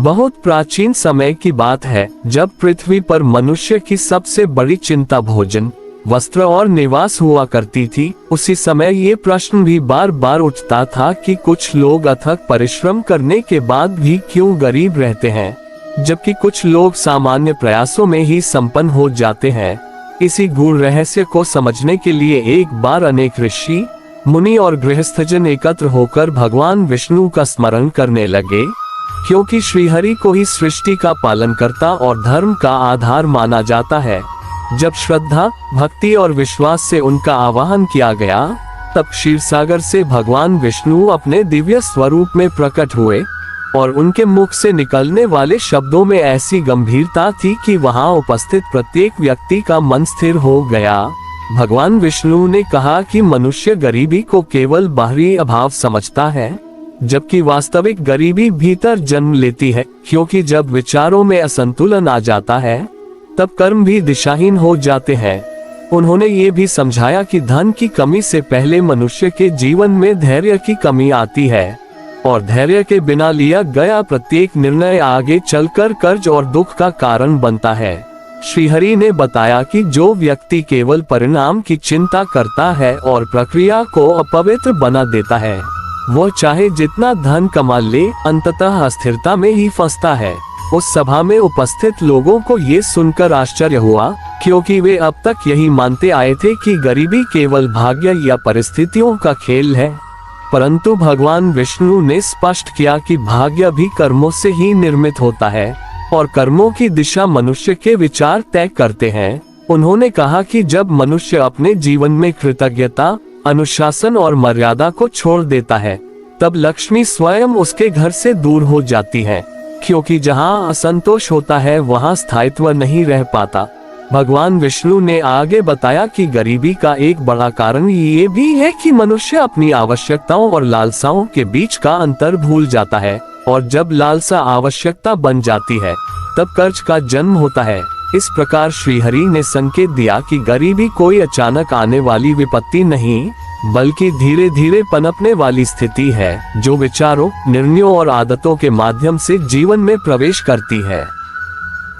बहुत प्राचीन समय की बात है, जब पृथ्वी पर मनुष्य की सबसे बड़ी चिंता भोजन, वस्त्र और निवास हुआ करती थी। उसी समय ये प्रश्न भी बार बार उठता था कि कुछ लोग अथक परिश्रम करने के बाद भी क्यों गरीब रहते हैं, जबकि कुछ लोग सामान्य प्रयासों में ही संपन्न हो जाते हैं। इसी गूढ़ रहस्य को समझने के लिए एक बार अनेक ऋषि, मुनि और गृहस्थजन एकत्र होकर भगवान विष्णु का स्मरण करने लगे, क्योंकि श्रीहरि को ही सृष्टि का पालनकर्ता और धर्म का आधार माना जाता है। जब श्रद्धा, भक्ति और विश्वास से उनका आवाहन किया गया, तब क्षीरसागर से भगवान विष्णु अपने दिव्य स्वरूप में प्रकट हुए और उनके मुख से निकलने वाले शब्दों में ऐसी गंभीरता थी कि वहां उपस्थित प्रत्येक व्यक्ति का मन स्थिर हो गया। भगवान विष्णु ने कहा कि मनुष्य गरीबी को केवल बाहरी अभाव समझता है, जबकि वास्तविक गरीबी भीतर जन्म लेती है, क्योंकि जब विचारों में असंतुलन आ जाता है तब कर्म भी दिशाहीन हो जाते हैं। उन्होंने ये भी समझाया कि धन की कमी से पहले मनुष्य के जीवन में धैर्य की कमी आती है और धैर्य के बिना लिया गया प्रत्येक निर्णय आगे चलकर कर्ज और दुख का कारण बनता है। श्रीहरि ने बताया कि जो व्यक्ति केवल परिणाम की चिंता करता है और प्रक्रिया को अपवित्र बना देता है, वो चाहे जितना धन कमा ले, अंततः अस्थिरता में ही फंसता है। उस सभा में उपस्थित लोगों को ये सुनकर आश्चर्य हुआ, क्योंकि वे अब तक यही मानते आए थे कि गरीबी केवल भाग्य या परिस्थितियों का खेल है। परंतु भगवान विष्णु ने स्पष्ट किया कि भाग्य भी कर्मों से ही निर्मित होता है और कर्मों की दिशा मनुष्य के विचार तय करते हैं। उन्होंने कहा कि जब मनुष्य अपने जीवन में कृतज्ञता, अनुशासन और मर्यादा को छोड़ देता है, तब लक्ष्मी स्वयं उसके घर से दूर हो जाती है, क्योंकि जहां असंतोष होता है वहां स्थायित्व नहीं रह पाता। भगवान विष्णु ने आगे बताया कि गरीबी का एक बड़ा कारण ये भी है कि मनुष्य अपनी आवश्यकताओं और लालसाओं के बीच का अंतर भूल जाता है, और जब लालसा आवश्यकता बन जाती है तब कर्ज का जन्म होता है। इस प्रकार श्रीहरि ने संकेत दिया कि गरीबी कोई अचानक आने वाली विपत्ति नहीं, बल्कि धीरे धीरे पनपने वाली स्थिति है, जो विचारों, निर्णयों और आदतों के माध्यम से जीवन में प्रवेश करती है।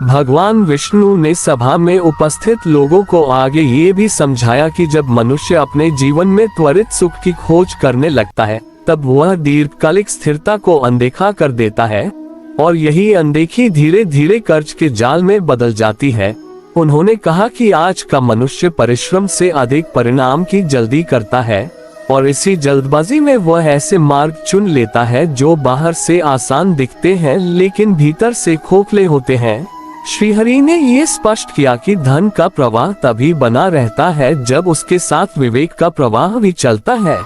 भगवान विष्णु ने सभा में उपस्थित लोगों को आगे ये भी समझाया कि जब मनुष्य अपने जीवन में त्वरित सुख की खोज करने लगता है, तब वह दीर्घकालिक स्थिरता को अनदेखा कर देता है, और यही अनदेखी धीरे धीरे कर्ज के जाल में बदल जाती है। उन्होंने कहा कि आज का मनुष्य परिश्रम से अधिक परिणाम की जल्दी करता है, और इसी जल्दबाजी में वह ऐसे मार्ग चुन लेता है जो बाहर से आसान दिखते हैं लेकिन भीतर से खोखले होते हैं। श्रीहरि ने ये स्पष्ट किया कि धन का प्रवाह तभी बना रहता है जब उसके साथ विवेक का प्रवाह भी चलता है,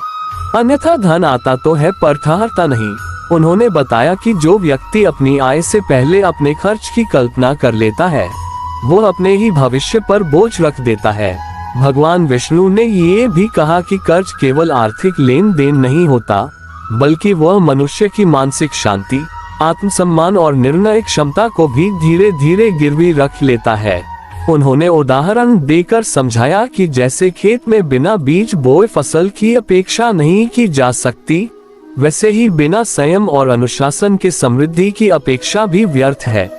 अन्यथा धन आता तो है पर ठहरता नहीं। उन्होंने बताया कि जो व्यक्ति अपनी आय से पहले अपने खर्च की कल्पना कर लेता है, वो अपने ही भविष्य पर बोझ रख देता है। भगवान विष्णु ने ये भी कहा कि कर्ज केवल आर्थिक लेन देन नहीं होता, बल्कि वह मनुष्य की मानसिक शांति, आत्मसम्मान और निर्णय क्षमता को भी धीरे धीरे गिरवी रख लेता है। उन्होंने उदाहरण देकर समझाया कि जैसे खेत में बिना बीज बोए फसल की अपेक्षा नहीं की जा सकती, वैसे ही बिना संयम और अनुशासन के समृद्धि की अपेक्षा भी व्यर्थ है।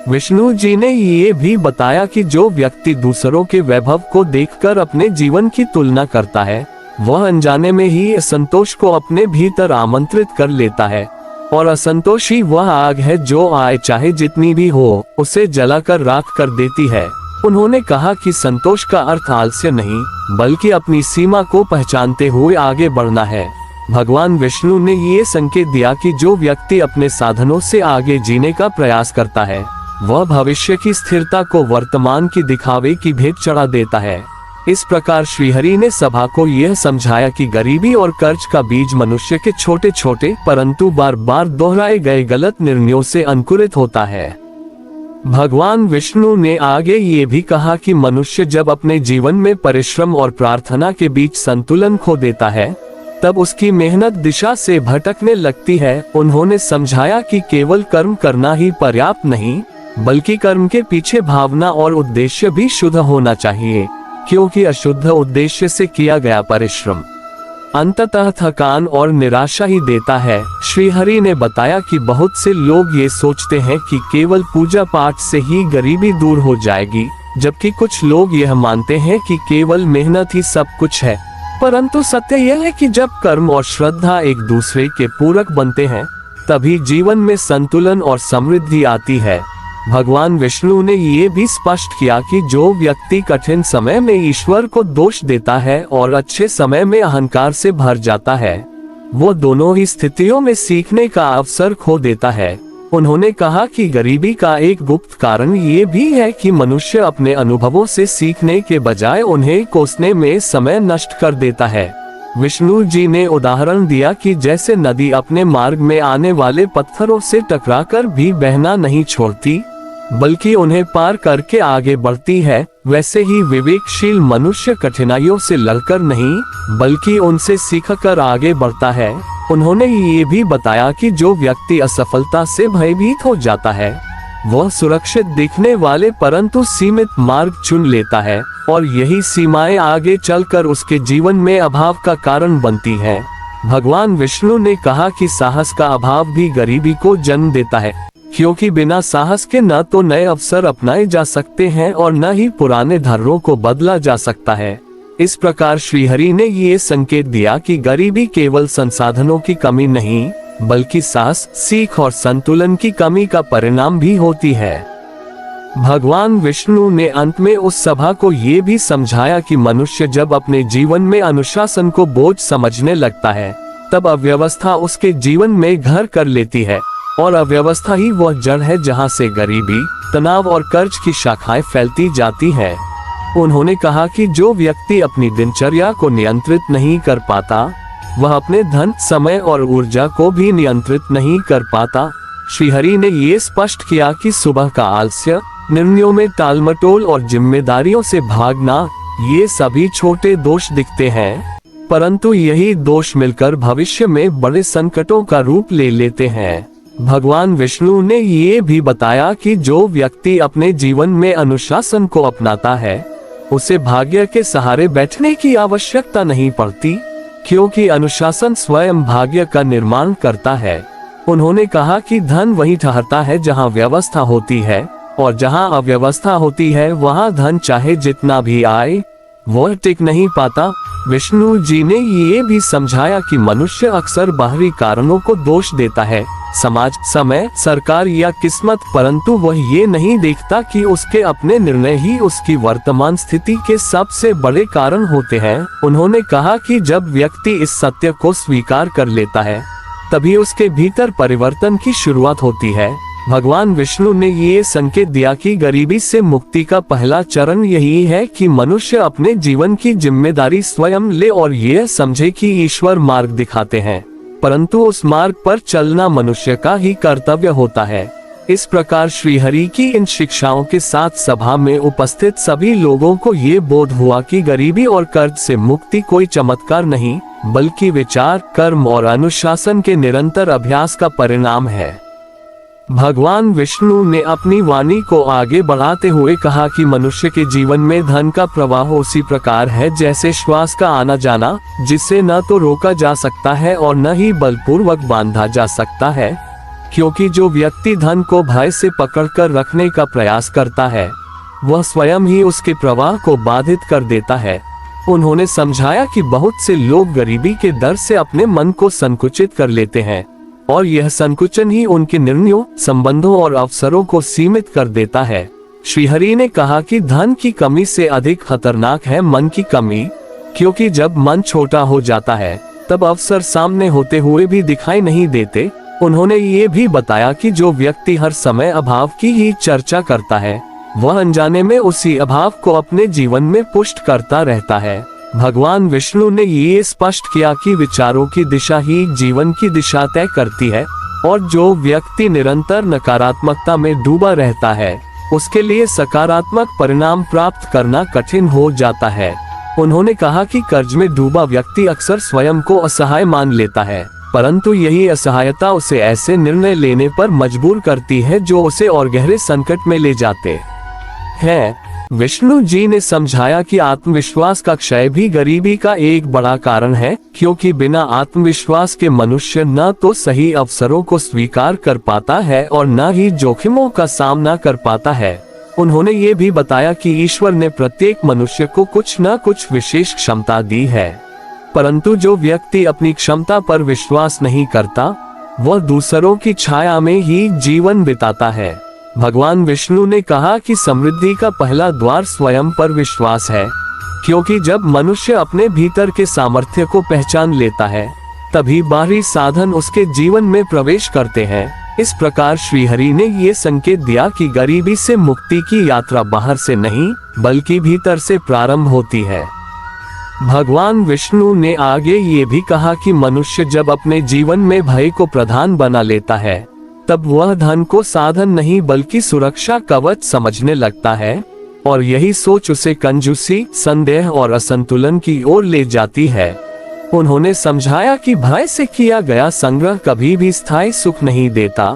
विष्णु जी ने ये भी बताया कि जो व्यक्ति दूसरों के वैभव को देखकर अपने जीवन की तुलना करता है, वह अनजाने में ही असंतोष को अपने भीतर आमंत्रित कर लेता है, और असंतोष ही वह आग है जो आए चाहे जितनी भी हो, उसे जलाकर राख कर देती है। उन्होंने कहा कि संतोष का अर्थ आलस्य नहीं, बल्कि अपनी सीमा को पहचानते हुए आगे बढ़ना है। भगवान विष्णु ने ये संकेत दिया कि जो व्यक्ति अपने साधनों से आगे जीने का प्रयास करता है, वह भविष्य की स्थिरता को वर्तमान की दिखावे की भेंट चढ़ा देता है। इस प्रकार श्रीहरि ने सभा को यह समझाया कि गरीबी और कर्ज का बीज मनुष्य के छोटे छोटे परंतु बार बार दोहराए गए गलत निर्णयों से अंकुरित होता है। भगवान विष्णु ने आगे ये भी कहा कि मनुष्य जब अपने जीवन में परिश्रम और प्रार्थना के बीच संतुलन खो देता है, तब उसकी मेहनत दिशा से भटकने लगती है। उन्होंने समझाया कि केवल कर्म करना ही पर्याप्त नहीं, बल्कि कर्म के पीछे भावना और उद्देश्य भी शुद्ध होना चाहिए, क्योंकि अशुद्ध उद्देश्य से किया गया परिश्रम अंततः थकान और निराशा ही देता है। श्रीहरि ने बताया कि बहुत से लोग ये सोचते हैं कि केवल पूजा पाठ से ही गरीबी दूर हो जाएगी, जबकि कुछ लोग यह मानते हैं कि केवल मेहनत ही सब कुछ है। परंतु सत्य यह है कि जब कर्म और श्रद्धा एक दूसरे के पूरक बनते हैं, तभी जीवन में संतुलन और समृद्धि आती है। भगवान विष्णु ने ये भी स्पष्ट किया कि जो व्यक्ति कठिन समय में ईश्वर को दोष देता है और अच्छे समय में अहंकार से भर जाता है, वो दोनों ही स्थितियों में सीखने का अवसर खो देता है। उन्होंने कहा कि गरीबी का एक गुप्त कारण ये भी है कि मनुष्य अपने अनुभवों से सीखने के बजाय उन्हें कोसने में समय नष्ट कर देता है। विष्णु जी ने उदाहरण दिया कि जैसे नदी अपने मार्ग में आने वाले पत्थरों से टकराकर भी बहना नहीं छोड़ती, बल्कि उन्हें पार करके आगे बढ़ती है, वैसे ही विवेकशील मनुष्य कठिनाइयों से लड़कर नहीं, बल्कि उनसे सीखकर आगे बढ़ता है। उन्होंने ये भी बताया कि जो व्यक्ति असफलता से भयभीत हो जाता है, वह सुरक्षित दिखने वाले परंतु सीमित मार्ग चुन लेता है, और यही सीमाएं आगे चलकर उसके जीवन में अभाव का कारण बनती हैं। भगवान विष्णु ने कहा कि साहस का अभाव भी गरीबी को जन्म देता है, क्योंकि बिना साहस के न तो नए अवसर अपनाए जा सकते हैं और न ही पुराने धर्मों को बदला जा सकता है। इस प्रकार श्रीहरि ने ये संकेत दिया कि गरीबी केवल संसाधनों की कमी नहीं, बल्कि साहस, सीख और संतुलन की कमी का परिणाम भी होती है। भगवान विष्णु ने अंत में उस सभा को ये भी समझाया कि मनुष्य जब अपने जीवन में अनुशासन को बोझ समझने लगता है, तब अव्यवस्था उसके जीवन में घर कर लेती है, और अव्यवस्था ही वह जड़ है जहाँ से गरीबी, तनाव और कर्ज की शाखाएं फैलती जाती हैं। उन्होंने कहा कि जो व्यक्ति अपनी दिनचर्या को नियंत्रित नहीं कर पाता, वह अपने धन, समय और ऊर्जा को भी नियंत्रित नहीं कर पाता। श्रीहरि ने ये स्पष्ट किया कि सुबह का आलस्य, निर्णयों में टालमटोल और जिम्मेदारियों से भागना, ये सभी छोटे दोष दिखते हैं, परंतु यही दोष मिलकर भविष्य में बड़े संकटों का रूप ले लेते हैं। भगवान विष्णु ने ये भी बताया कि जो व्यक्ति अपने जीवन में अनुशासन को अपनाता है, उसे भाग्य के सहारे बैठने की आवश्यकता नहीं पड़ती, क्योंकि अनुशासन स्वयं भाग्य का निर्माण करता है। उन्होंने कहा कि धन वहीं ठहरता है जहां व्यवस्था होती है, और जहां अव्यवस्था होती है वहां धन चाहे जितना भी आए, वह टिक नहीं पाता। विष्णु जी ने ये भी समझाया कि मनुष्य अक्सर बाहरी कारणों को दोष देता है, समाज, समय, सरकार या किस्मत, परंतु वह ये नहीं देखता कि उसके अपने निर्णय ही उसकी वर्तमान स्थिति के सबसे बड़े कारण होते हैं। उन्होंने कहा कि जब व्यक्ति इस सत्य को स्वीकार कर लेता है, तभी उसके भीतर परिवर्तन की शुरुआत होती है। भगवान विष्णु ने ये संकेत दिया कि गरीबी से मुक्ति का पहला चरण यही है कि मनुष्य अपने जीवन की जिम्मेदारी स्वयं ले और ये समझे कि ईश्वर मार्ग दिखाते हैं, परंतु उस मार्ग पर चलना मनुष्य का ही कर्तव्य होता है। इस प्रकार श्रीहरि की इन शिक्षाओं के साथ सभा में उपस्थित सभी लोगों को ये बोध हुआ कि गरीबी और कर्ज से मुक्ति कोई चमत्कार नहीं, बल्कि विचार, कर्म और अनुशासन के निरंतर अभ्यास का परिणाम है। भगवान विष्णु ने अपनी वाणी को आगे बढ़ाते हुए कहा कि मनुष्य के जीवन में धन का प्रवाह उसी प्रकार है जैसे श्वास का आना जाना, जिसे न तो रोका जा सकता है और न ही बलपूर्वक बांधा जा सकता है, क्योंकि जो व्यक्ति धन को भय से पकड़कर रखने का प्रयास करता है, वह स्वयं ही उसके प्रवाह को बाधित कर देता है। उन्होंने समझाया कि बहुत से लोग गरीबी के डर से अपने मन को संकुचित कर लेते हैं, और यह संकुचन ही उनके निर्णयों, संबंधों और अवसरों को सीमित कर देता है। श्रीहरि ने कहा कि धन की कमी से अधिक खतरनाक है मन की कमी, क्योंकि जब मन छोटा हो जाता है, तब अवसर सामने होते हुए भी दिखाई नहीं देते। उन्होंने ये भी बताया कि जो व्यक्ति हर समय अभाव की ही चर्चा करता है, वह अनजाने में उसी अभाव को अपने जीवन में पुष्ट करता रहता है। भगवान विष्णु ने ये स्पष्ट किया कि विचारों की दिशा ही जीवन की दिशा तय करती है, और जो व्यक्ति निरंतर नकारात्मकता में डूबा रहता है, उसके लिए सकारात्मक परिणाम प्राप्त करना कठिन हो जाता है। उन्होंने कहा कि कर्ज में डूबा व्यक्ति अक्सर स्वयं को असहाय मान लेता है, परंतु यही असहायता उसे ऐसे निर्णय लेने पर मजबूर करती है जो उसे और गहरे संकट में ले जाते हैं। विष्णु जी ने समझाया कि आत्मविश्वास का क्षय भी गरीबी का एक बड़ा कारण है, क्योंकि बिना आत्मविश्वास के मनुष्य न तो सही अवसरों को स्वीकार कर पाता है और न ही जोखिमों का सामना कर पाता है। उन्होंने ये भी बताया कि ईश्वर ने प्रत्येक मनुष्य को कुछ न कुछ विशेष क्षमता दी है, परंतु जो व्यक्ति अपनी क्षमता पर विश्वास नहीं करता, वह दूसरों की छाया में ही जीवन बिताता है। भगवान विष्णु ने कहा कि समृद्धि का पहला द्वार स्वयं पर विश्वास है, क्योंकि जब मनुष्य अपने भीतर के सामर्थ्य को पहचान लेता है, तभी बाहरी साधन उसके जीवन में प्रवेश करते हैं। इस प्रकार श्रीहरि ने ये संकेत दिया कि गरीबी से मुक्ति की यात्रा बाहर से नहीं, बल्कि भीतर से प्रारंभ होती है। भगवान विष्णु ने आगे ये भी कहा कि मनुष्य जब अपने जीवन में भय को प्रधान बना लेता है, तब वह धन को साधन नहीं बल्कि सुरक्षा कवच समझने लगता है, और यही सोच उसे कंजूसी, संदेह और असंतुलन की ओर ले जाती है। उन्होंने समझाया कि भय से किया गया संग्रह कभी भी स्थायी सुख नहीं देता,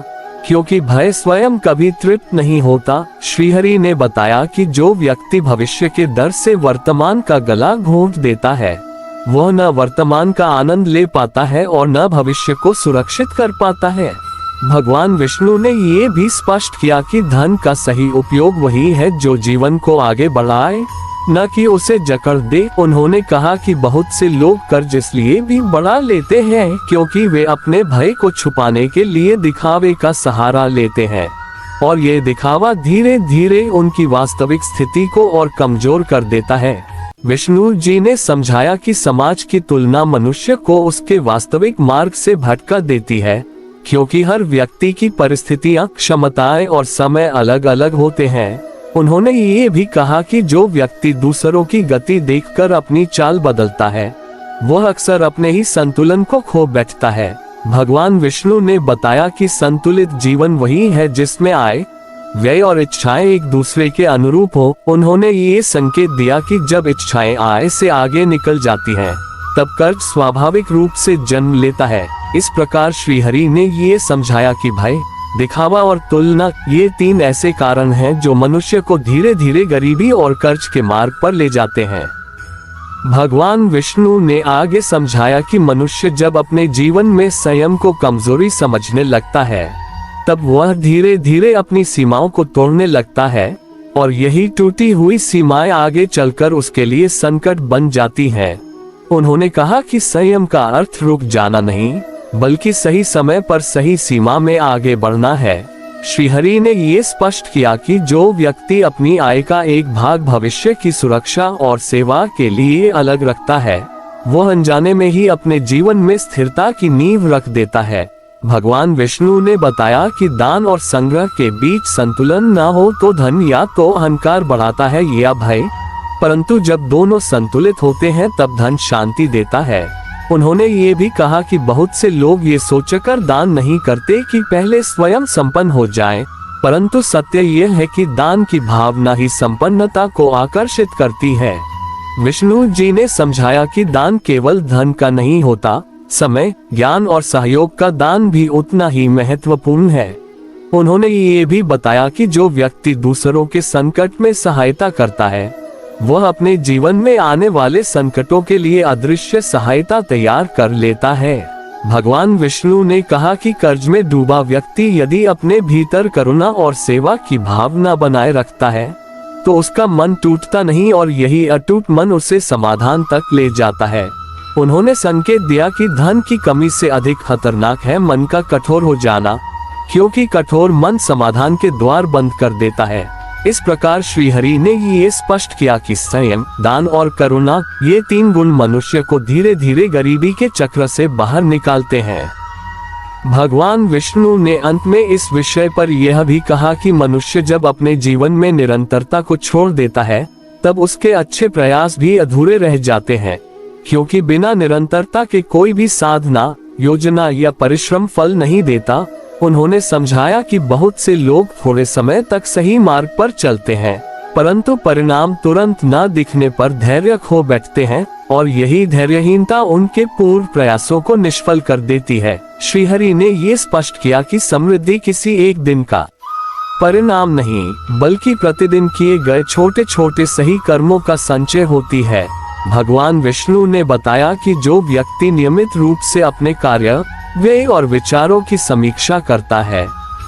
क्योंकि भय स्वयं कभी तृप्त नहीं होता। श्रीहरि ने बताया कि जो व्यक्ति भविष्य के डर से वर्तमान का गला घोंट देता है, वह न वर्तमान का आनंद ले पाता है और न भविष्य को सुरक्षित कर पाता है। भगवान विष्णु ने ये भी स्पष्ट किया कि धन का सही उपयोग वही है जो जीवन को आगे बढ़ाए, न कि उसे जकड़ दे। उन्होंने कहा कि बहुत से लोग कर्ज इसलिए भी बढ़ा लेते हैं क्योंकि वे अपने भय को छुपाने के लिए दिखावे का सहारा लेते हैं, और ये दिखावा धीरे धीरे उनकी वास्तविक स्थिति को और कमजोर कर देता है। विष्णु जी ने समझाया कि समाज की तुलना मनुष्य को उसके वास्तविक मार्ग से भटका देती है, क्योंकि हर व्यक्ति की परिस्थितियां, क्षमताएं और समय अलग अलग होते हैं। उन्होंने ये भी कहा कि जो व्यक्ति दूसरों की गति देखकर अपनी चाल बदलता है, वह अक्सर अपने ही संतुलन को खो बैठता है। भगवान विष्णु ने बताया कि संतुलित जीवन वही है जिसमें आय, व्यय और इच्छाएं एक दूसरे के अनुरूप हो। उन्होंने ये संकेत दिया कि जब इच्छाएं आय से आगे निकल जाती हैं, तब कर्ज स्वाभाविक रूप से जन्म लेता है। इस प्रकार श्रीहरि ने ये समझाया कि भय, दिखावा और तुलना, ये तीन ऐसे कारण हैं जो मनुष्य को धीरे धीरे गरीबी और कर्ज के मार्ग पर ले जाते हैं। भगवान विष्णु ने आगे समझाया कि मनुष्य जब अपने जीवन में संयम को कमजोरी समझने लगता है, तब वह धीरे धीरे अपनी सीमाओं को तोड़ने लगता है, और यही टूटी हुई सीमाएं आगे चलकर उसके लिए संकट बन जाती हैं। उन्होंने कहा कि संयम का अर्थ रुक जाना नहीं, बल्कि सही समय पर सही सीमा में आगे बढ़ना है। श्रीहरि ने ये स्पष्ट किया कि जो व्यक्ति अपनी आय का एक भाग भविष्य की सुरक्षा और सेवा के लिए अलग रखता है, वह अनजाने में ही अपने जीवन में स्थिरता की नींव रख देता है। भगवान विष्णु ने बताया कि दान और संग्रह के बीच संतुलन न हो तो धन या तो अहंकार बढ़ाता है या भय, परंतु जब दोनों संतुलित होते हैं तब धन शांति देता है। उन्होंने ये भी कहा कि बहुत से लोग ये सोचकर दान नहीं करते कि पहले स्वयं संपन्न हो जाएं, परंतु सत्य ये है कि दान की भावना ही संपन्नता को आकर्षित करती है। विष्णु जी ने समझाया कि दान केवल धन का नहीं होता, समय, ज्ञान और सहयोग का दान भी उतना ही महत्वपूर्ण है। उन्होंने ये भी बताया कि जो व्यक्ति दूसरों के संकट में सहायता करता है, वह अपने जीवन में आने वाले संकटों के लिए अदृश्य सहायता तैयार कर लेता है। भगवान विष्णु ने कहा कि कर्ज में डूबा व्यक्ति यदि अपने भीतर करुणा और सेवा की भावना बनाए रखता है, तो उसका मन टूटता नहीं और यही अटूट मन उसे समाधान तक ले जाता है। उन्होंने संकेत दिया कि धन की कमी से अधिक खतरनाक है मन का कठोर हो जाना, क्योंकि कठोर मन समाधान के द्वार बंद कर देता है। इस प्रकार श्रीहरि ने ये स्पष्ट किया कि संयम, दान और करुणा, ये तीन गुण मनुष्य को धीरे धीरे गरीबी के चक्र से बाहर निकालते हैं। भगवान विष्णु ने अंत में इस विषय पर यह भी कहा कि मनुष्य जब अपने जीवन में निरंतरता को छोड़ देता है, तब उसके अच्छे प्रयास भी अधूरे रह जाते हैं, क्योंकि बिना निरंतरता के कोई भी साधना, योजना या परिश्रम फल नहीं देता। उन्होंने समझाया कि बहुत से लोग थोड़े समय तक सही मार्ग पर चलते हैं, परंतु परिणाम तुरंत न दिखने पर धैर्य खो बैठते हैं, और यही धैर्यहीनता उनके पूर्व प्रयासों को निष्फल कर देती है। श्रीहरि ने ये स्पष्ट किया कि समृद्धि किसी एक दिन का परिणाम नहीं बल्कि प्रतिदिन किए गए छोटे छोटे सही कर्मों का संचय होती है। भगवान विष्णु ने बताया कि जो व्यक्ति नियमित रूप से अपने कार्य, व्यय और विचारों की समीक्षा करता है,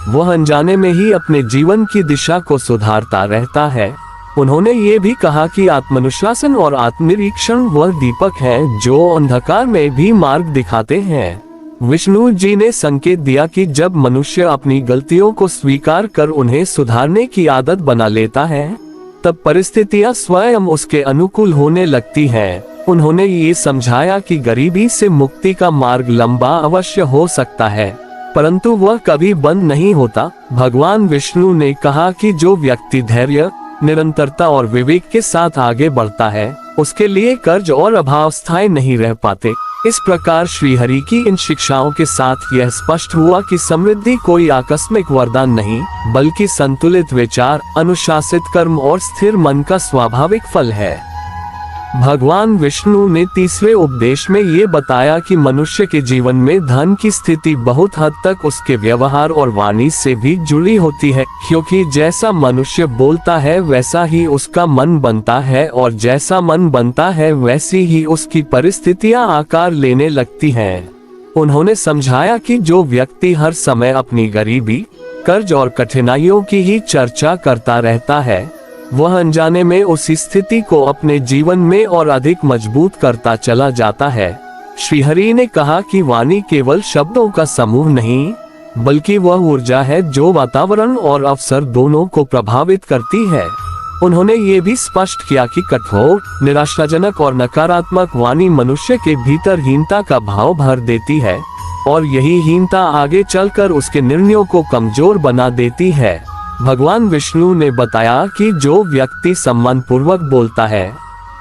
वह अनजाने में ही अपने जीवन की दिशा को सुधारता रहता है। उन्होंने ये भी कहा कि आत्मानुशासन और आत्मनिरीक्षण वह दीपक हैं जो अंधकार में भी मार्ग दिखाते हैं। विष्णु जी ने संकेत दिया कि जब मनुष्य अपनी गलतियों को स्वीकार कर उन्हें सुधारने की आदत बना लेता है, तब परिस्थितियां स्वयं उसके अनुकूल होने लगती हैं। उन्होंने ये समझाया कि गरीबी से मुक्ति का मार्ग लंबा अवश्य हो सकता है, परंतु वह कभी बंद नहीं होता। भगवान विष्णु ने कहा कि जो व्यक्ति धैर्य, निरंतरता और विवेक के साथ आगे बढ़ता है, उसके लिए कर्ज और अभाव स्थायी नहीं रह पाते। इस प्रकार श्रीहरि की इन शिक्षाओं के साथ यह स्पष्ट हुआ कि समृद्धि कोई आकस्मिक वरदान नहीं, बल्कि संतुलित विचार, अनुशासित कर्म और स्थिर मन का स्वाभाविक फल है। भगवान विष्णु ने तीसरे उपदेश में ये बताया कि मनुष्य के जीवन में धन की स्थिति बहुत हद तक उसके व्यवहार और वाणी से भी जुड़ी होती है, क्योंकि जैसा मनुष्य बोलता है वैसा ही उसका मन बनता है, और जैसा मन बनता है वैसी ही उसकी परिस्थितियां आकार लेने लगती हैं। उन्होंने समझाया कि जो व्यक्ति हर समय अपनी गरीबी, कर्ज और कठिनाइयों की ही चर्चा करता रहता है, वह अनजाने में उस स्थिति को अपने जीवन में और अधिक मजबूत करता चला जाता है। श्रीहरि ने कहा कि वाणी केवल शब्दों का समूह नहीं, बल्कि वह ऊर्जा है जो वातावरण और अवसर दोनों को प्रभावित करती है। उन्होंने ये भी स्पष्ट किया कि कठोर, निराशाजनक और नकारात्मक वाणी मनुष्य के भीतर हीनता का भाव भर देती है, और यही हीनता आगे चलकर उसके निर्णयों को कमजोर बना देती है। भगवान विष्णु ने बताया कि जो व्यक्ति सम्मान पूर्वक बोलता है,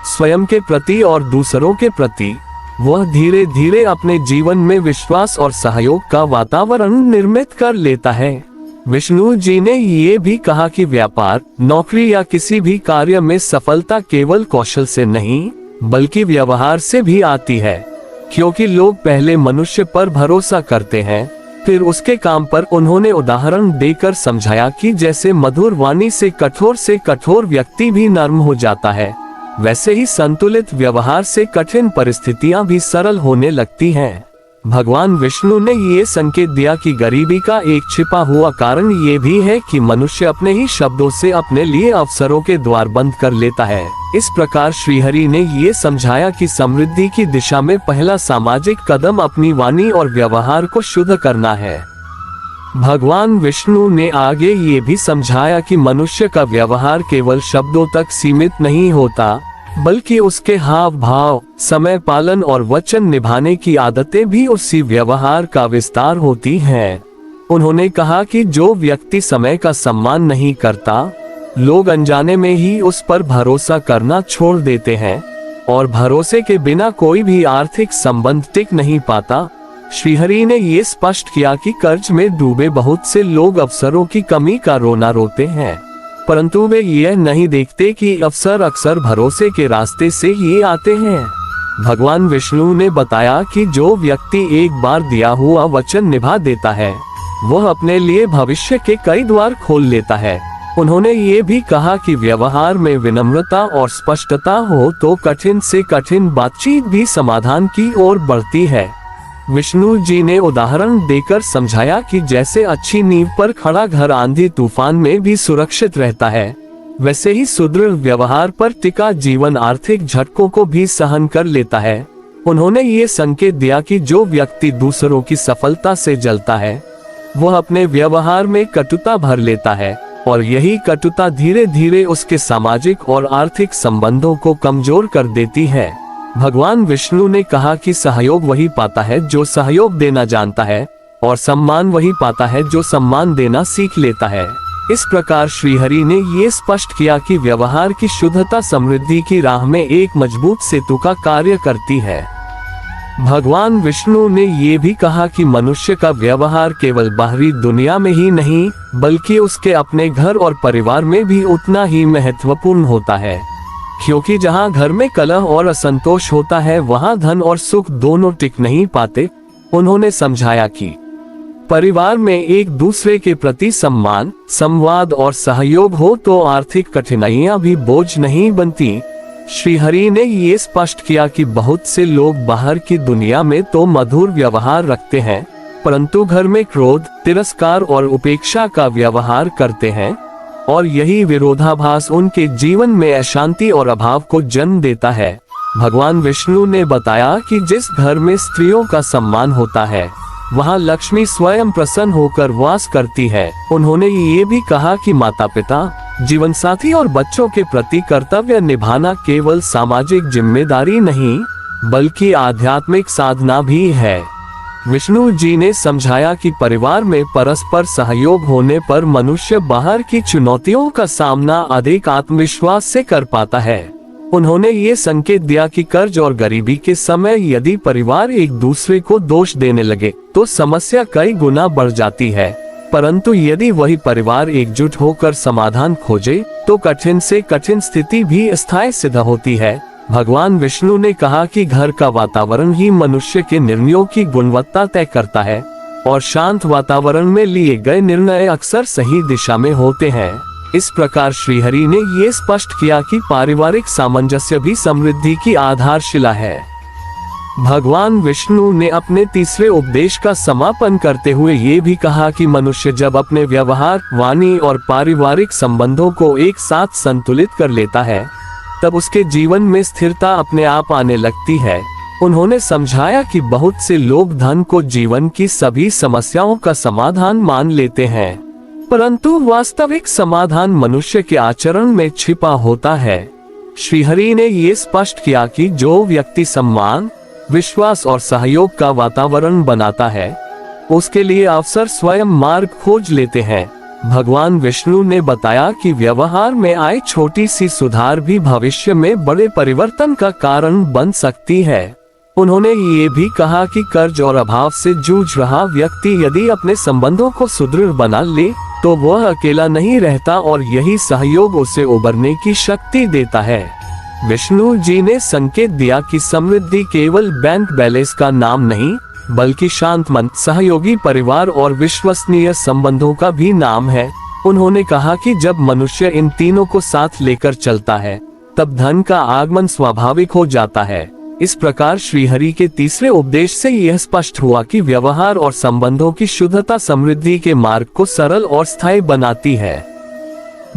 स्वयं के प्रति और दूसरों के प्रति, वह धीरे धीरे अपने जीवन में विश्वास और सहयोग का वातावरण निर्मित कर लेता है। विष्णु जी ने ये भी कहा कि व्यापार, नौकरी या किसी भी कार्य में सफलता केवल कौशल से नहीं, बल्कि व्यवहार से भी आती है, क्योंकि लोग पहले मनुष्य पर भरोसा करते हैं, फिर उसके काम पर। उन्होंने उदाहरण देकर समझाया कि जैसे मधुर वाणी से कठोर व्यक्ति भी नर्म हो जाता है, वैसे ही संतुलित व्यवहार से कठिन परिस्थितियां भी सरल होने लगती हैं। भगवान विष्णु ने ये संकेत दिया कि गरीबी का एक छिपा हुआ कारण ये भी है कि मनुष्य अपने ही शब्दों से अपने लिए अवसरों के द्वार बंद कर लेता है। इस प्रकार श्रीहरि ने ये समझाया कि समृद्धि की दिशा में पहला सामाजिक कदम अपनी वाणी और व्यवहार को शुद्ध करना है। भगवान विष्णु ने आगे ये भी समझाया कि मनुष्य का व्यवहार केवल शब्दों तक सीमित नहीं होता, बल्कि उसके हाव भाव, समय पालन और वचन निभाने की आदतें भी उसी व्यवहार का विस्तार होती हैं। उन्होंने कहा कि जो व्यक्ति समय का सम्मान नहीं करता, लोग अनजाने में ही उस पर भरोसा करना छोड़ देते हैं, और भरोसे के बिना कोई भी आर्थिक संबंध टिक नहीं पाता। श्रीहरि ने ये स्पष्ट किया कि कर्ज में डूबे बहुत से लोग अवसरों की कमी का रोना रोते हैं, परंतु वे यह नहीं देखते कि अवसर अक्सर भरोसे के रास्ते से ही आते हैं। भगवान विष्णु ने बताया कि जो व्यक्ति एक बार दिया हुआ वचन निभा देता है, वह अपने लिए भविष्य के कई द्वार खोल लेता है। उन्होंने ये भी कहा कि व्यवहार में विनम्रता और स्पष्टता हो तो कठिन से कठिन बातचीत भी समाधान की ओर बढ़ती है। विष्णु जी ने उदाहरण देकर समझाया कि जैसे अच्छी नींव पर खड़ा घर आंधी तूफान में भी सुरक्षित रहता है, वैसे ही सुदृढ़ व्यवहार पर टिका जीवन आर्थिक झटकों को भी सहन कर लेता है। उन्होंने ये संकेत दिया कि जो व्यक्ति दूसरों की सफलता से जलता है, वह अपने व्यवहार में कटुता भर लेता है, और यही कटुता धीरे धीरे उसके सामाजिक और आर्थिक संबंधों को कमजोर कर देती है। भगवान विष्णु ने कहा कि सहयोग वही पाता है जो सहयोग देना जानता है, और सम्मान वही पाता है जो सम्मान देना सीख लेता है। इस प्रकार श्रीहरि ने ये स्पष्ट किया कि व्यवहार की शुद्धता समृद्धि की राह में एक मजबूत सेतु का कार्य करती है। भगवान विष्णु ने ये भी कहा कि मनुष्य का व्यवहार केवल बाहरी दुनिया में ही नहीं, बल्कि उसके अपने घर और परिवार में भी उतना ही महत्वपूर्ण होता है, क्योंकि जहाँ घर में कलह और असंतोष होता है, वहाँ धन और सुख दोनों टिक नहीं पाते। उन्होंने समझाया कि परिवार में एक दूसरे के प्रति सम्मान, संवाद और सहयोग हो तो आर्थिक कठिनाइयां भी बोझ नहीं बनती। श्रीहरि ने ये स्पष्ट किया कि बहुत से लोग बाहर की दुनिया में तो मधुर व्यवहार रखते हैं, परंतु घर में क्रोध, तिरस्कार और उपेक्षा का व्यवहार करते हैं, और यही विरोधाभास उनके जीवन में अशांति और अभाव को जन्म देता है। भगवान विष्णु ने बताया कि जिस घर में स्त्रियों का सम्मान होता है, वहाँ लक्ष्मी स्वयं प्रसन्न होकर वास करती है। उन्होंने ये भी कहा कि माता पिता, जीवन साथी और बच्चों के प्रति कर्तव्य निभाना केवल सामाजिक जिम्मेदारी नहीं, बल्कि आध्यात्मिक साधना भी है। विष्णु जी ने समझाया कि परिवार में परस्पर सहयोग होने पर मनुष्य बाहर की चुनौतियों का सामना अधिक आत्मविश्वास से कर पाता है। उन्होंने ये संकेत दिया कि कर्ज और गरीबी के समय यदि परिवार एक दूसरे को दोष देने लगे तो समस्या कई गुना बढ़ जाती है, परंतु यदि वही परिवार एकजुट होकर समाधान खोजे तो कठिन से कठिन स्थिति भी स्थायी सिद्ध होती है। भगवान विष्णु ने कहा कि घर का वातावरण ही मनुष्य के निर्णयों की गुणवत्ता तय करता है, और शांत वातावरण में लिए गए निर्णय अक्सर सही दिशा में होते हैं। इस प्रकार श्रीहरि ने ये स्पष्ट किया कि पारिवारिक सामंजस्य भी समृद्धि की आधारशिला है। भगवान विष्णु ने अपने तीसरे उपदेश का समापन करते हुए ये भी कहा कि मनुष्य जब अपने व्यवहार, वाणी और पारिवारिक संबंधों को एक साथ संतुलित कर लेता है, तब उसके जीवन में स्थिरता अपने आप आने लगती है। उन्होंने समझाया कि बहुत से लोग धन को जीवन की सभी समस्याओं का समाधान मान लेते हैं, परंतु वास्तविक समाधान मनुष्य के आचरण में छिपा होता है। श्रीहरि ने ये स्पष्ट किया कि जो व्यक्ति सम्मान, विश्वास और सहयोग का वातावरण बनाता है, उसके लिए अवसर स्वयं मार्ग खोज लेते हैं। भगवान विष्णु ने बताया कि व्यवहार में आए छोटी सी सुधार भी भविष्य में बड़े परिवर्तन का कारण बन सकती है। उन्होंने ये भी कहा कि कर्ज और अभाव से जूझ रहा व्यक्ति यदि अपने संबंधों को सुदृढ़ बना ले तो वह अकेला नहीं रहता, और यही सहयोग उसे उबरने की शक्ति देता है। विष्णु जी ने संकेत दिया कि समृद्धि केवल बैंक बैलेंस का नाम नहीं, बल्कि शांत मन, सहयोगी परिवार और विश्वसनीय संबंधों का भी नाम है। उन्होंने कहा कि जब मनुष्य इन तीनों को साथ लेकर चलता है, तब धन का आगमन स्वाभाविक हो जाता है। इस प्रकार श्रीहरि के तीसरे उपदेश से यह स्पष्ट हुआ कि व्यवहार और संबंधों की शुद्धता समृद्धि के मार्ग को सरल और स्थायी बनाती है।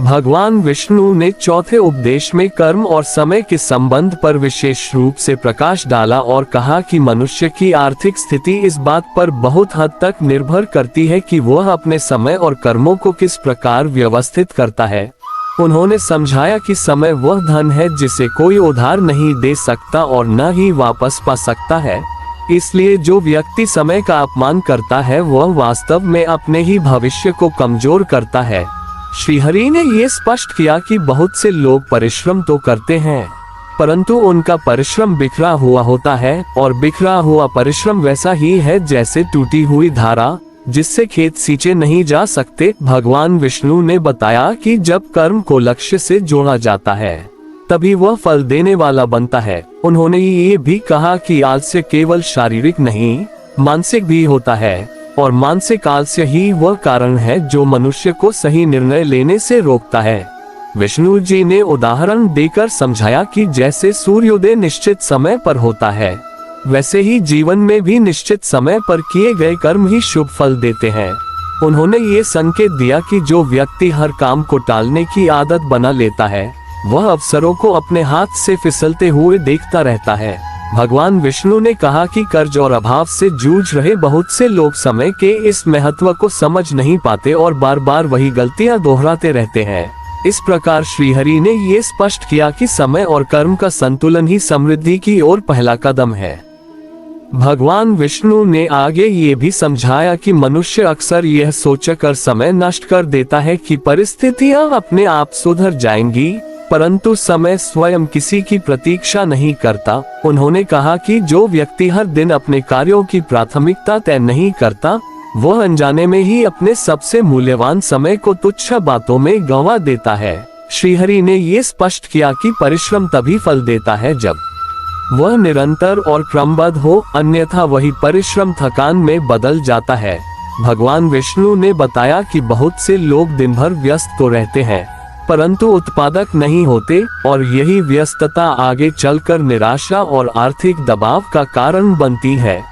भगवान विष्णु ने चौथे उपदेश में कर्म और समय के संबंध पर विशेष रूप से प्रकाश डाला और कहा कि मनुष्य की आर्थिक स्थिति इस बात पर बहुत हद तक निर्भर करती है कि वह अपने समय और कर्मों को किस प्रकार व्यवस्थित करता है। उन्होंने समझाया कि समय वह धन है जिसे कोई उधार नहीं दे सकता और न ही वापस पा सकता है। इसलिए जो व्यक्ति समय का अपमान करता है वह वास्तव में अपने ही भविष्य को कमजोर करता है। श्रीहरि ने ये स्पष्ट किया कि बहुत से लोग परिश्रम तो करते हैं, परंतु उनका परिश्रम बिखरा हुआ होता है, और बिखरा हुआ परिश्रम वैसा ही है जैसे टूटी हुई धारा जिससे खेत सींचे नहीं जा सकते। भगवान विष्णु ने बताया कि जब कर्म को लक्ष्य से जोड़ा जाता है तभी वह फल देने वाला बनता है। उन्होंने ये भी कहा कि आलस्य केवल शारीरिक नहीं, मानसिक भी होता है, और मानसिक आलस्य ही वह कारण है जो मनुष्य को सही निर्णय लेने से रोकता है। विष्णु जी ने उदाहरण देकर समझाया कि जैसे सूर्योदय निश्चित समय पर होता है, वैसे ही जीवन में भी निश्चित समय पर किए गए कर्म ही शुभ फल देते हैं। उन्होंने ये संकेत दिया कि जो व्यक्ति हर काम को टालने की आदत बना लेता है, वह अवसरों को अपने हाथ से फिसलते हुए देखता रहता है। भगवान विष्णु ने कहा कि कर्ज और अभाव से जूझ रहे बहुत से लोग समय के इस महत्व को समझ नहीं पाते और बार बार वही गलतियां दोहराते रहते हैं। इस प्रकार श्रीहरि ने ये स्पष्ट किया कि समय और कर्म का संतुलन ही समृद्धि की ओर पहला कदम है। भगवान विष्णु ने आगे ये भी समझाया कि मनुष्य अक्सर यह सोचकर समय नष्ट कर देता है कि परिस्थितियां अपने आप सुधर जाएंगी, परंतु समय स्वयं किसी की प्रतीक्षा नहीं करता। उन्होंने कहा कि जो व्यक्ति हर दिन अपने कार्यों की प्राथमिकता तय नहीं करता, वह अनजाने में ही अपने सबसे मूल्यवान समय को तुच्छ बातों में गंवा देता है। श्रीहरि ने ये स्पष्ट किया कि परिश्रम तभी फल देता है जब वह निरंतर और क्रमबद्ध हो, अन्यथा वही परिश्रम थकान में बदल जाता है। भगवान विष्णु ने बताया कि बहुत से लोग दिन भर व्यस्त तो रहते हैं, परंतु उत्पादक नहीं होते और यही व्यस्तता आगे चलकर निराशा और आर्थिक दबाव का कारण बनती है।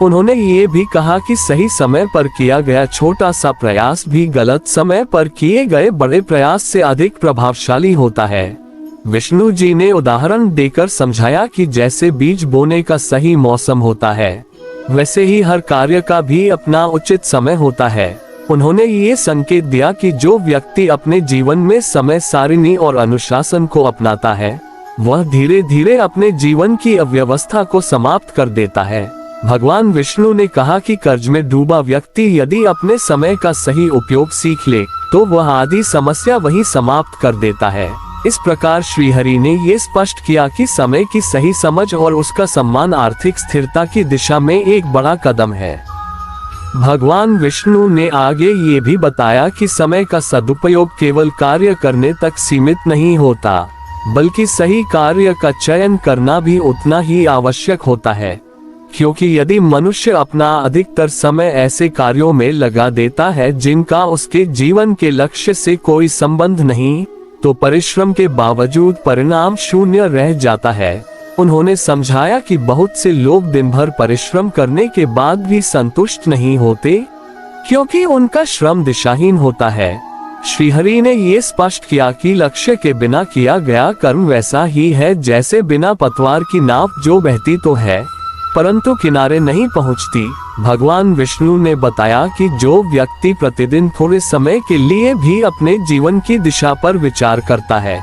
उन्होंने ये भी कहा कि सही समय पर किया गया छोटा सा प्रयास भी गलत समय पर किए गए बड़े प्रयास से अधिक प्रभावशाली होता है। विष्णु जी ने उदाहरण देकर समझाया कि जैसे बीज बोने का सही मौसम होता है, वैसे ही हर कार्य का भी अपना उचित समय होता है। उन्होंने ये संकेत दिया कि जो व्यक्ति अपने जीवन में समय सारिणी और अनुशासन को अपनाता है, वह धीरे धीरे अपने जीवन की अव्यवस्था को समाप्त कर देता है। भगवान विष्णु ने कहा कि कर्ज में डूबा व्यक्ति यदि अपने समय का सही उपयोग सीख ले, तो वह आधी समस्या वही समाप्त कर देता है। इस प्रकार श्रीहरि ने ये स्पष्ट किया कि समय की सही समझ और उसका सम्मान आर्थिक स्थिरता की दिशा में एक बड़ा कदम है। भगवान विष्णु ने आगे ये भी बताया कि समय का सदुपयोग केवल कार्य करने तक सीमित नहीं होता, बल्कि सही कार्य का चयन करना भी उतना ही आवश्यक होता है। क्योंकि यदि मनुष्य अपना अधिकतर समय ऐसे कार्यों में लगा देता है जिनका उसके जीवन के लक्ष्य से कोई संबंध नहीं, तो परिश्रम के बावजूद परिणाम शून्य रह जाता है। उन्होंने समझाया कि बहुत से लोग दिन भर परिश्रम करने के बाद भी संतुष्ट नहीं होते, क्योंकि उनका श्रम दिशाहीन होता है। श्रीहरि ने ये स्पष्ट किया कि लक्ष्य के बिना किया गया कर्म वैसा ही है जैसे बिना पतवार की नाव जो बहती तो है परंतु किनारे नहीं पहुंचती। भगवान विष्णु ने बताया कि जो व्यक्ति प्रतिदिन थोड़े समय के लिए भी अपने जीवन की दिशा पर विचार करता है,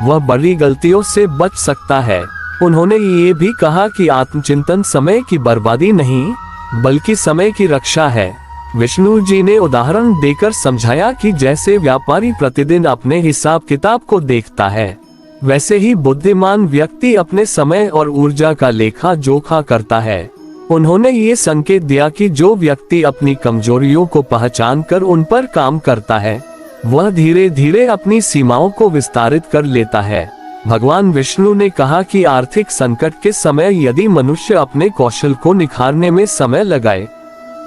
वह बड़ी गलतियों से बच सकता है। उन्होंने ये भी कहा कि आत्मचिंतन समय की बर्बादी नहीं, बल्कि समय की रक्षा है। विष्णु जी ने उदाहरण देकर समझाया कि जैसे व्यापारी प्रतिदिन अपने हिसाब किताब को देखता है, वैसे ही बुद्धिमान व्यक्ति अपने समय और ऊर्जा का लेखा जोखा करता है। उन्होंने ये संकेत दिया कि जो व्यक्ति अपनी कमजोरियों को पहचानकर उन पर काम करता है, वह धीरे धीरे अपनी सीमाओं को विस्तारित कर लेता है। भगवान विष्णु ने कहा कि आर्थिक संकट के समय यदि मनुष्य अपने कौशल को निखारने में समय लगाए,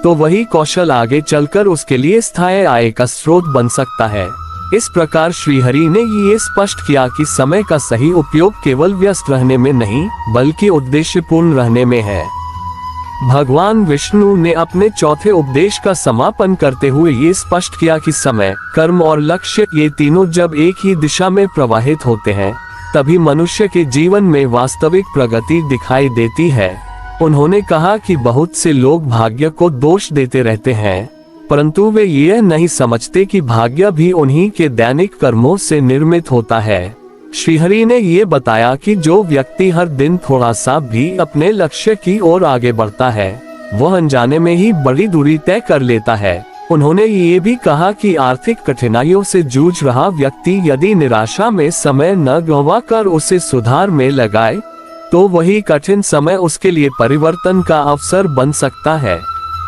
तो वही कौशल आगे चलकर उसके लिए स्थायी आय का स्रोत बन सकता है। इस प्रकार श्रीहरि ने ये स्पष्ट किया कि समय का सही उपयोग केवल व्यस्त रहने में नहीं, बल्कि उद्देश्यपूर्ण रहने में है। भगवान विष्णु ने अपने चौथे उपदेश का समापन करते हुए ये स्पष्ट किया कि समय, कर्म और लक्ष्य ये तीनों जब एक ही दिशा में प्रवाहित होते हैं, तभी मनुष्य के जीवन में वास्तविक प्रगति दिखाई देती है। उन्होंने कहा कि बहुत से लोग भाग्य को दोष देते रहते हैं, परंतु वे यह नहीं समझते कि भाग्य भी उन्हीं के दैनिक कर्मों से निर्मित होता है। श्रीहरि ने ये बताया कि जो व्यक्ति हर दिन थोड़ा सा भी अपने लक्ष्य की ओर आगे बढ़ता है, वह अनजाने में ही बड़ी दूरी तय कर लेता है। उन्होंने ये भी कहा कि आर्थिक कठिनाइयों से जूझ रहा व्यक्ति यदि निराशा में समय न गंवाकर उसे सुधार में लगाए, तो वही कठिन समय उसके लिए परिवर्तन का अवसर बन सकता है।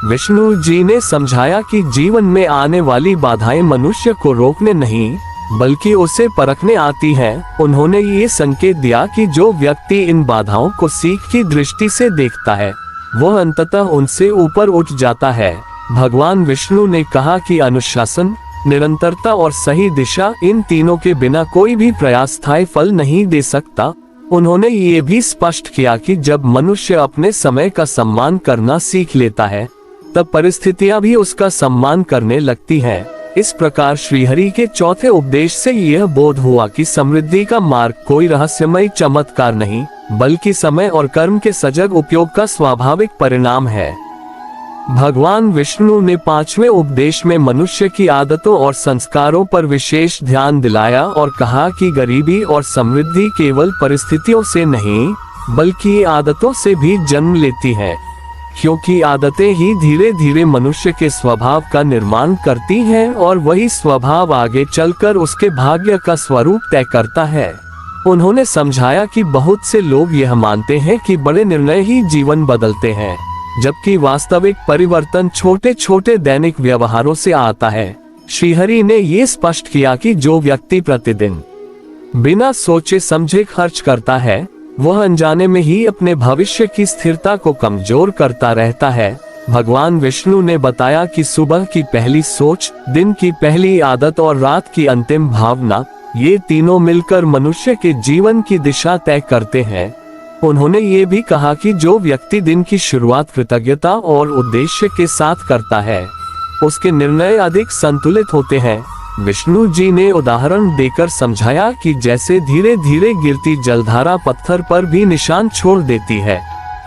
विष्णु जी ने समझाया कि जीवन में आने वाली बाधाएं मनुष्य को रोकने नहीं, बल्कि उसे परखने आती हैं। उन्होंने ये संकेत दिया कि जो व्यक्ति इन बाधाओं को सीख की दृष्टि से देखता है, वह अंततः उनसे ऊपर उठ जाता है। भगवान विष्णु ने कहा कि अनुशासन, निरंतरता और सही दिशा, इन तीनों के बिना कोई भी प्रयास स्थायी फल नहीं दे सकता। उन्होंने ये भी स्पष्ट किया कि जब मनुष्य अपने समय का सम्मान करना सीख लेता है, तब परिस्थितियां भी उसका सम्मान करने लगती हैं। इस प्रकार श्रीहरि के चौथे उपदेश से यह बोध हुआ कि समृद्धि का मार्ग कोई रहस्यमय चमत्कार नहीं, बल्कि समय और कर्म के सजग उपयोग का स्वाभाविक परिणाम है। भगवान विष्णु ने पांचवें उपदेश में मनुष्य की आदतों और संस्कारों पर विशेष ध्यान दिलाया और कहा कि गरीबी और समृद्धि केवल परिस्थितियों से नहीं, बल्कि आदतों से भी जन्म लेती हैं, क्योंकि आदतें ही धीरे धीरे मनुष्य के स्वभाव का निर्माण करती हैं और वही स्वभाव आगे चलकर उसके भाग्य का स्वरूप तय करता है। उन्होंने समझाया कि बहुत से लोग यह मानते हैं कि बड़े निर्णय ही जीवन बदलते हैं, जबकि वास्तविक परिवर्तन छोटे छोटे दैनिक व्यवहारों से आता है। श्रीहरि ने ये स्पष्ट किया कि जो व्यक्ति प्रतिदिन बिना सोचे समझे खर्च करता है, वह अनजाने में ही अपने भविष्य की स्थिरता को कमजोर करता रहता है। भगवान विष्णु ने बताया कि सुबह की पहली सोच, दिन की पहली आदत और रात की अंतिम भावना, ये तीनों मिलकर मनुष्य के जीवन की दिशा तय करते हैं। उन्होंने ये भी कहा कि जो व्यक्ति दिन की शुरुआत कृतज्ञता और उद्देश्य के साथ करता है, उसके निर्णय अधिक संतुलित होते हैं। विष्णु जी ने उदाहरण देकर समझाया कि जैसे धीरे धीरे गिरती जलधारा पत्थर पर भी निशान छोड़ देती है,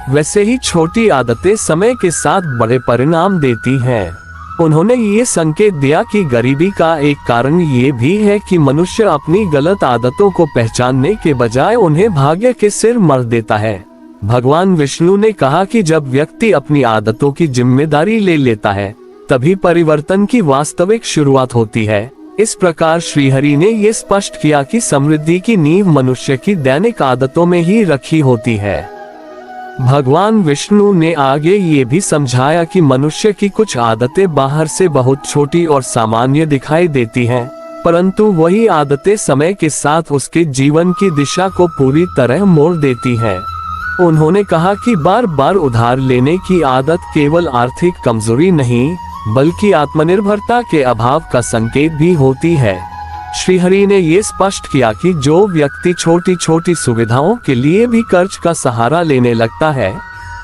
वैसे ही छोटी आदतें समय के साथ बड़े परिणाम देती हैं। उन्होंने ये संकेत दिया कि गरीबी का एक कारण ये भी है कि मनुष्य अपनी गलत आदतों को पहचानने के बजाय उन्हें भाग्य के सिर मर देता है। भगवान विष्णु ने कहा कि जब व्यक्ति अपनी आदतों की जिम्मेदारी ले लेता है, तभी परिवर्तन की वास्तविक शुरुआत होती है। इस प्रकार श्रीहरि ने ये स्पष्ट किया कि समृद्धि की नींव मनुष्य की दैनिक आदतों में ही रखी होती है। भगवान विष्णु ने आगे ये भी समझाया कि मनुष्य की कुछ आदतें बाहर से बहुत छोटी और सामान्य दिखाई देती हैं, परंतु वही आदतें समय के साथ उसके जीवन की दिशा को पूरी तरह मोड़ देती हैं। उन्होंने कहा कि बार बार उधार लेने की आदत केवल आर्थिक कमजोरी नहीं, बल्कि आत्मनिर्भरता के अभाव का संकेत भी होती है। श्रीहरि ने ये स्पष्ट किया कि जो व्यक्ति छोटी छोटी सुविधाओं के लिए भी कर्ज का सहारा लेने लगता है,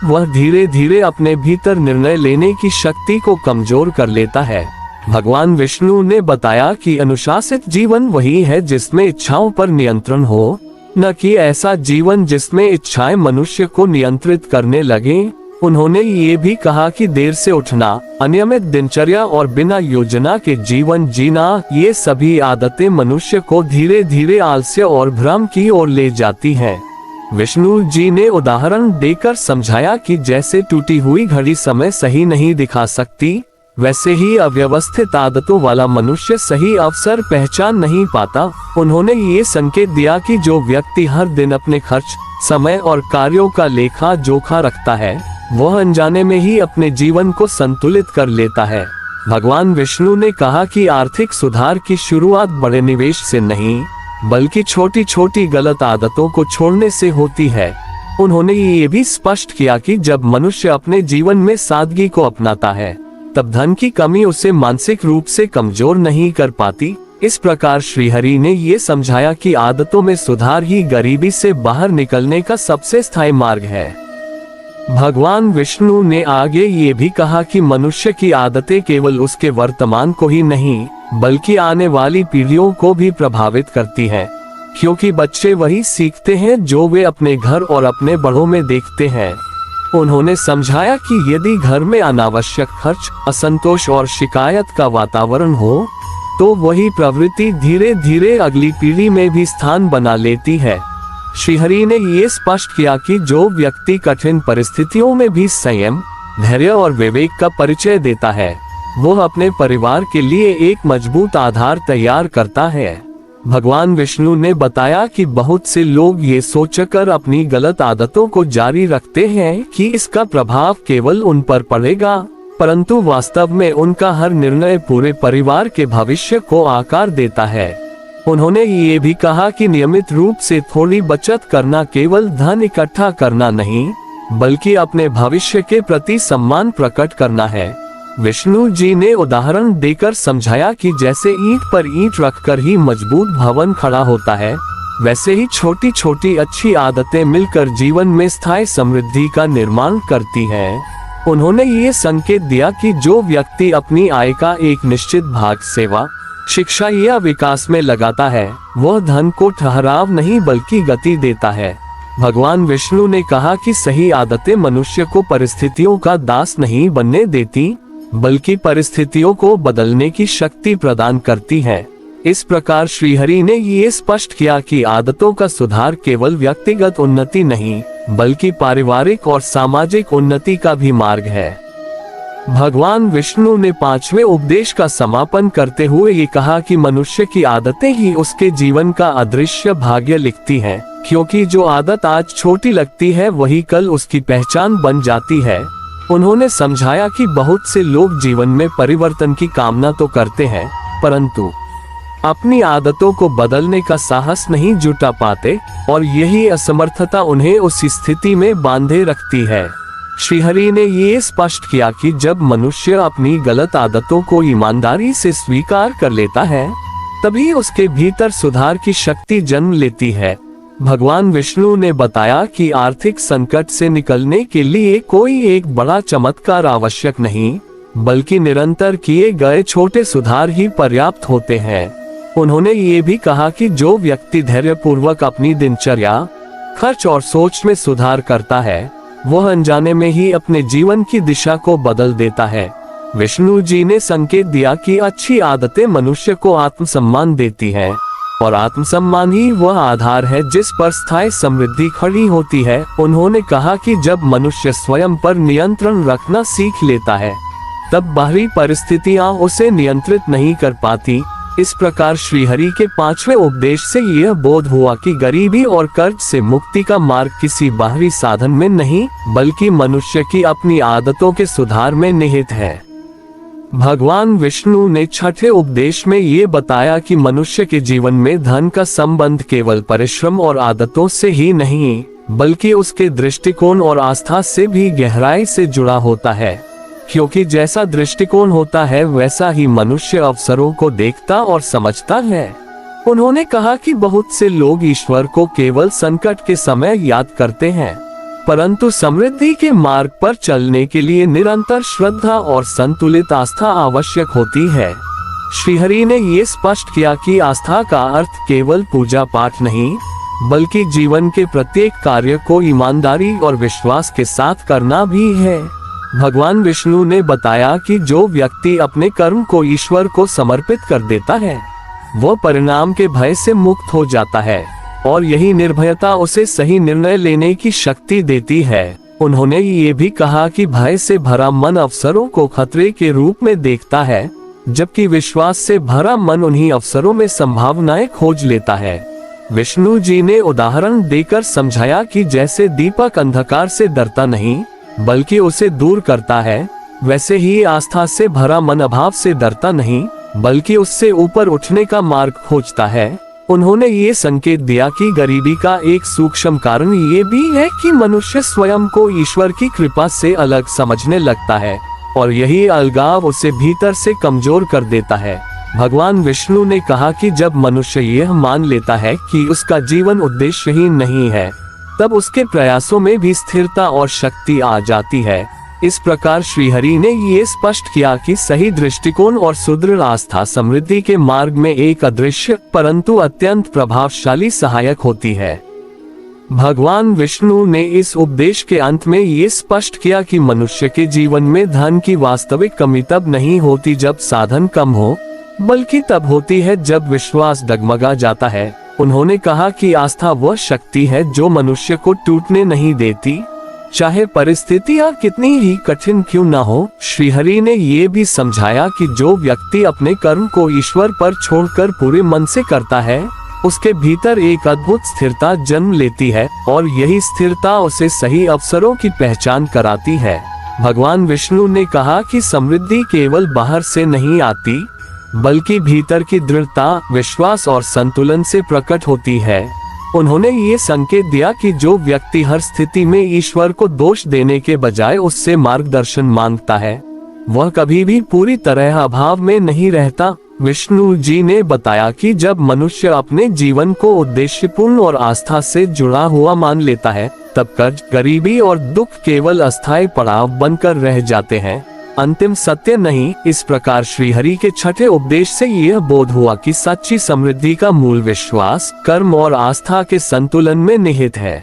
वह धीरे धीरे अपने भीतर निर्णय लेने की शक्ति को कमजोर कर लेता है। भगवान विष्णु ने बताया कि अनुशासित जीवन वही है जिसमें इच्छाओं पर नियंत्रण हो, न कि ऐसा जीवन जिसमें इच्छाएं मनुष्य को नियंत्रित करने लगे। उन्होंने ये भी कहा कि देर से उठना, अनियमित दिनचर्या और बिना योजना के जीवन जीना, ये सभी आदतें मनुष्य को धीरे धीरे आलस्य और भ्रम की ओर ले जाती हैं। विष्णु जी ने उदाहरण देकर समझाया कि जैसे टूटी हुई घड़ी समय सही नहीं दिखा सकती, वैसे ही अव्यवस्थित आदतों वाला मनुष्य सही अवसर पहचान नहीं पाता। उन्होंने ये संकेत दिया कि जो व्यक्ति हर दिन अपने खर्च, समय और कार्यों का लेखा जोखा रखता है, वह अनजाने में ही अपने जीवन को संतुलित कर लेता है। भगवान विष्णु ने कहा कि आर्थिक सुधार की शुरुआत बड़े निवेश से नहीं, बल्कि छोटी छोटी गलत आदतों को छोड़ने से होती है। उन्होंने ये भी स्पष्ट किया कि जब मनुष्य अपने जीवन में सादगी को अपनाता है, तब धन की कमी उसे मानसिक रूप से कमजोर नहीं कर पाती। इस प्रकार श्रीहरि ने ये समझाया कि आदतों में सुधार ही गरीबी से बाहर निकलने का सबसे स्थायी मार्ग है। भगवान विष्णु ने आगे ये भी कहा कि मनुष्य की आदतें केवल उसके वर्तमान को ही नहीं, बल्कि आने वाली पीढ़ियों को भी प्रभावित करती हैं, क्योंकि बच्चे वही सीखते हैं जो वे अपने घर और अपने बड़ों में देखते हैं। उन्होंने समझाया कि यदि घर में अनावश्यक खर्च, असंतोष और शिकायत का वातावरण हो, तो वही प्रवृत्ति धीरे धीरे अगली पीढ़ी में भी स्थान बना लेती है। श्रीहरि ने ये स्पष्ट किया कि जो व्यक्ति कठिन परिस्थितियों में भी संयम, धैर्य और विवेक का परिचय देता है, वह अपने परिवार के लिए एक मजबूत आधार तैयार करता है। भगवान विष्णु ने बताया कि बहुत से लोग ये सोचकर अपनी गलत आदतों को जारी रखते हैं कि इसका प्रभाव केवल उन पर पड़ेगा, परंतु वास्तव में उनका हर निर्णय पूरे परिवार के भविष्य को आकार देता है। उन्होंने ये भी कहा कि नियमित रूप से थोड़ी बचत करना केवल धन इकट्ठा करना नहीं, बल्कि अपने भविष्य के प्रति सम्मान प्रकट करना है। विष्णु जी ने उदाहरण देकर समझाया कि जैसे ईंट पर ईंट रखकर ही मजबूत भवन खड़ा होता है, वैसे ही छोटी छोटी अच्छी आदतें मिलकर जीवन में स्थायी समृद्धि का निर्माण करती हैं। उन्होंने ये संकेत दिया कि जो व्यक्ति अपनी आय का एक निश्चित भाग सेवा, शिक्षा या विकास में लगाता है, वह धन को ठहराव नहीं बल्कि गति देता है। भगवान विष्णु ने कहा कि सही आदतें मनुष्य को परिस्थितियों का दास नहीं बनने देती, बल्कि परिस्थितियों को बदलने की शक्ति प्रदान करती हैं। इस प्रकार श्रीहरि ने ये स्पष्ट किया कि आदतों का सुधार केवल व्यक्तिगत उन्नति नहीं, बल्कि पारिवारिक और सामाजिक उन्नति का भी मार्ग है। भगवान विष्णु ने 5वें उपदेश का समापन करते हुए ये कहा कि मनुष्य की आदतें ही उसके जीवन का अदृश्य भाग्य लिखती हैं, क्योंकि जो आदत आज छोटी लगती है वही कल उसकी पहचान बन जाती है। उन्होंने समझाया कि बहुत से लोग जीवन में परिवर्तन की कामना तो करते हैं, परंतु अपनी आदतों को बदलने का साहस नहीं जुटा पाते, और यही असमर्थता उन्हें उस स्थिति में बांधे रखती है। श्रीहरि ने ये स्पष्ट किया कि जब मनुष्य अपनी गलत आदतों को ईमानदारी से स्वीकार कर लेता है, तभी उसके भीतर सुधार की शक्ति जन्म लेती है। भगवान विष्णु ने बताया कि आर्थिक संकट से निकलने के लिए कोई एक बड़ा चमत्कार आवश्यक नहीं, बल्कि निरंतर किए गए छोटे सुधार ही पर्याप्त होते हैं। उन्होंने ये भी कहा कि जो व्यक्ति धैर्यपूर्वक अपनी दिनचर्या, खर्च और सोच में सुधार करता है, वह अनजाने में ही अपने जीवन की दिशा को बदल देता है। विष्णु जी ने संकेत दिया कि अच्छी आदतें मनुष्य को आत्मसम्मान देती हैं, और आत्मसम्मान ही वह आधार है जिस पर स्थायी समृद्धि खड़ी होती है। उन्होंने कहा कि जब मनुष्य स्वयं पर नियंत्रण रखना सीख लेता है, तब बाहरी परिस्थितियां उसे नियंत्रित नहीं कर पाती। इस प्रकार श्रीहरि के 5वें उपदेश से यह बोध हुआ कि गरीबी और कर्ज से मुक्ति का मार्ग किसी बाहरी साधन में नहीं, बल्कि मनुष्य की अपनी आदतों के सुधार में निहित है। भगवान विष्णु ने 6ठे उपदेश में ये बताया कि मनुष्य के जीवन में धन का संबंध केवल परिश्रम और आदतों से ही नहीं, बल्कि उसके दृष्टिकोण और आस्था से भी गहराई से जुड़ा होता है, क्योंकि जैसा दृष्टिकोण होता है वैसा ही मनुष्य अवसरों को देखता और समझता है। उन्होंने कहा कि बहुत से लोग ईश्वर को केवल संकट के समय याद करते हैं, परंतु समृद्धि के मार्ग पर चलने के लिए निरंतर श्रद्धा और संतुलित आस्था आवश्यक होती है। श्रीहरि ने ये स्पष्ट किया कि आस्था का अर्थ केवल पूजा पाठ नहीं, बल्कि जीवन के प्रत्येक कार्य को ईमानदारी और विश्वास के साथ करना भी है। भगवान विष्णु ने बताया कि जो व्यक्ति अपने कर्म को ईश्वर को समर्पित कर देता है, वह परिणाम के भय से मुक्त हो जाता है, और यही निर्भयता उसे सही निर्णय लेने की शक्ति देती है। उन्होंने ये भी कहा कि भय से भरा मन अवसरों को खतरे के रूप में देखता है, जबकि विश्वास से भरा मन उन्हीं अवसरों में संभावनाएं खोज लेता है। विष्णु जी ने उदाहरण देकर समझाया कि जैसे दीपक अंधकार से डरता नहीं, बल्कि उसे दूर करता है, वैसे ही आस्था से भरा मन अभाव से डरता नहीं, बल्कि उससे ऊपर उठने का मार्ग खोजता है। उन्होंने ये संकेत दिया कि गरीबी का एक सूक्ष्म कारण ये भी है कि मनुष्य स्वयं को ईश्वर की कृपा से अलग समझने लगता है, और यही अलगाव उसे भीतर से कमजोर कर देता है। भगवान विष्णु ने कहा कि जब मनुष्य यह मान लेता है कि उसका जीवन उद्देश्यहीन नहीं है, तब उसके प्रयासों में भी स्थिरता और शक्ति आ जाती है। इस प्रकार श्रीहरि ने ये स्पष्ट किया कि सही दृष्टिकोण और सुदृढ़ आस्था समृद्धि के मार्ग में एक अदृश्य परंतु अत्यंत प्रभावशाली सहायक होती है। भगवान विष्णु ने इस उपदेश के अंत में ये स्पष्ट किया कि मनुष्य के जीवन में धन की वास्तविक कमी तब नहीं होती जब साधन कम हो, बल्कि तब होती है जब विश्वास डगमगा जाता है। उन्होंने कहा कि आस्था वह शक्ति है जो मनुष्य को टूटने नहीं देती, चाहे परिस्थितियां कितनी ही कठिन क्यों न हो। श्रीहरि ने ये भी समझाया कि जो व्यक्ति अपने कर्म को ईश्वर पर छोड़कर पूरे मन से करता है, उसके भीतर एक अद्भुत स्थिरता जन्म लेती है, और यही स्थिरता उसे सही अवसरों की पहचान कराती है। भगवान विष्णु ने कहा कि समृद्धि केवल बाहर से नहीं आती, बल्कि भीतर की दृढ़ता, विश्वास और संतुलन से प्रकट होती है। उन्होंने ये संकेत दिया कि जो व्यक्ति हर स्थिति में ईश्वर को दोष देने के बजाय उससे मार्गदर्शन मांगता है, वह कभी भी पूरी तरह अभाव में नहीं रहता। विष्णु जी ने बताया कि जब मनुष्य अपने जीवन को उद्देश्यपूर्ण और आस्था से जुड़ा हुआ मान लेता है, तब कर्ज, गरीबी और दुख केवल अस्थायी पड़ाव बनकर रह जाते हैं, अंतिम सत्य नहीं। इस प्रकार श्रीहरि के 6ठे उपदेश से यह बोध हुआ कि सच्ची समृद्धि का मूल विश्वास, कर्म और आस्था के संतुलन में निहित है।